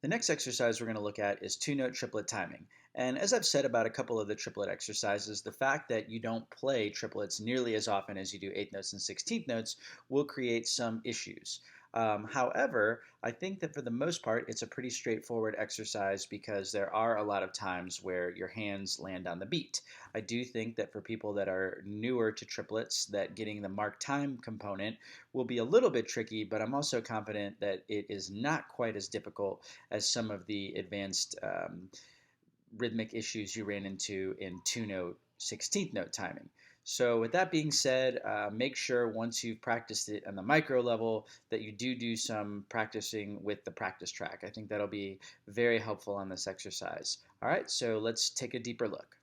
The next exercise we're going to look at is two-note triplet timing. And as I've said about a couple of the triplet exercises, the fact that you don't play triplets nearly as often as you do eighth notes and 16th notes will create some issues. However, I think that for the most part, it's a pretty straightforward exercise because there are a lot of times where your hands land on the beat. I do think that for people that are newer to triplets, that getting the mark time component will be a little bit tricky, but I'm also confident that it is not quite as difficult as some of the advanced rhythmic issues you ran into in two-note 16th note timing. So with that being said, make sure once you've practiced it on the micro level that you do some practicing with the practice track. I think that'll be very helpful on this exercise. All right, so let's take a deeper look.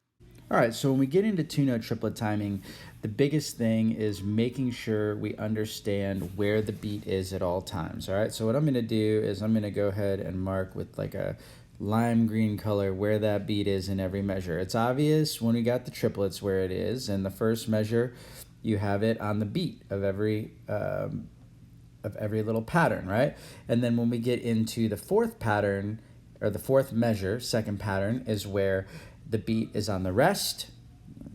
All right, so when we get into two-note triplet timing, the biggest thing is making sure we understand where the beat is at all times. All right, so what I'm going to do is I'm going to go ahead and mark with like a lime green color where that beat is in every measure. It's obvious when we got the triplets where it is. In the first measure, you have it on the beat of every little pattern, right? And then when we get into the fourth pattern, or the fourth measure, second pattern, is where the beat is on the rest,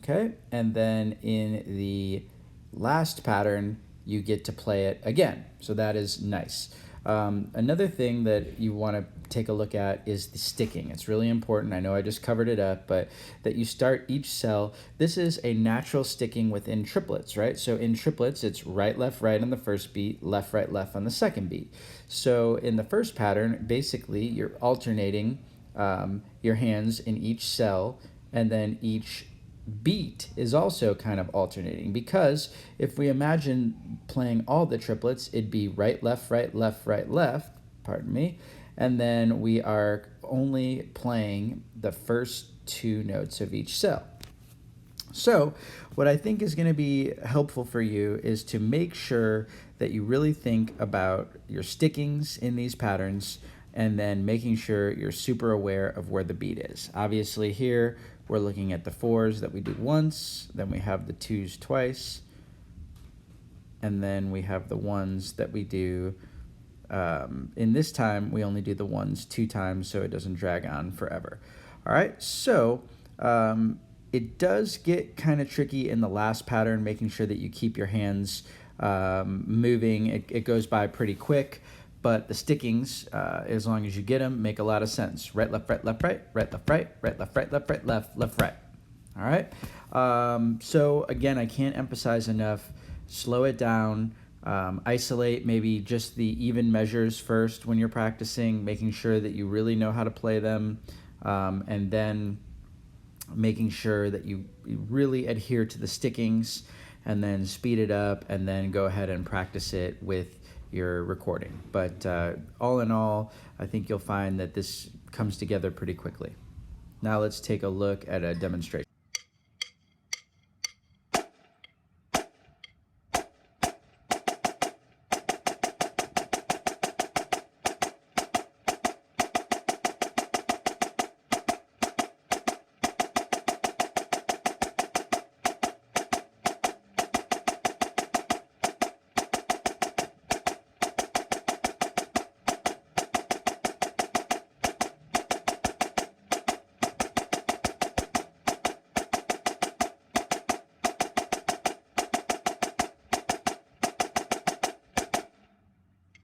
okay? And then in the last pattern, you get to play it again. So that is nice. Another thing that you want to take a look at is the sticking. It's really important. I know I just covered it up, but that you start each cell. This is a natural sticking within triplets, right? So in triplets, it's right, left, right on the first beat, left, right, left on the second beat. So in the first pattern, basically, you're alternating your hands in each cell, and then each beat is also kind of alternating, because if we imagine playing all the triplets, it'd be right, left, right, left, right, left, pardon me, and then we are only playing the first two notes of each cell. So what I think is going to be helpful for you is to make sure that you really think about your stickings in these patterns, and then making sure you're super aware of where the beat is. Obviously here we're looking at the fours that we do once, then we have the twos twice, and then we have the ones that we do, in this time we only do the ones two times so it doesn't drag on forever. All right, so it does get kind of tricky in the last pattern, making sure that you keep your hands moving. It goes by pretty quick, but the stickings, as long as you get them, make a lot of sense. Right, left, right, left, right, right, left, right, right, left, right, left, right, left, left, right. All right. So again, I can't emphasize enough. Slow it down. Isolate maybe just the even measures first when you're practicing, making sure that you really know how to play them, and then making sure that you really adhere to the stickings, and then speed it up, and then go ahead and practice it with your recording. But all in all, I think you'll find that this comes together pretty quickly. Now let's take a look at a demonstration.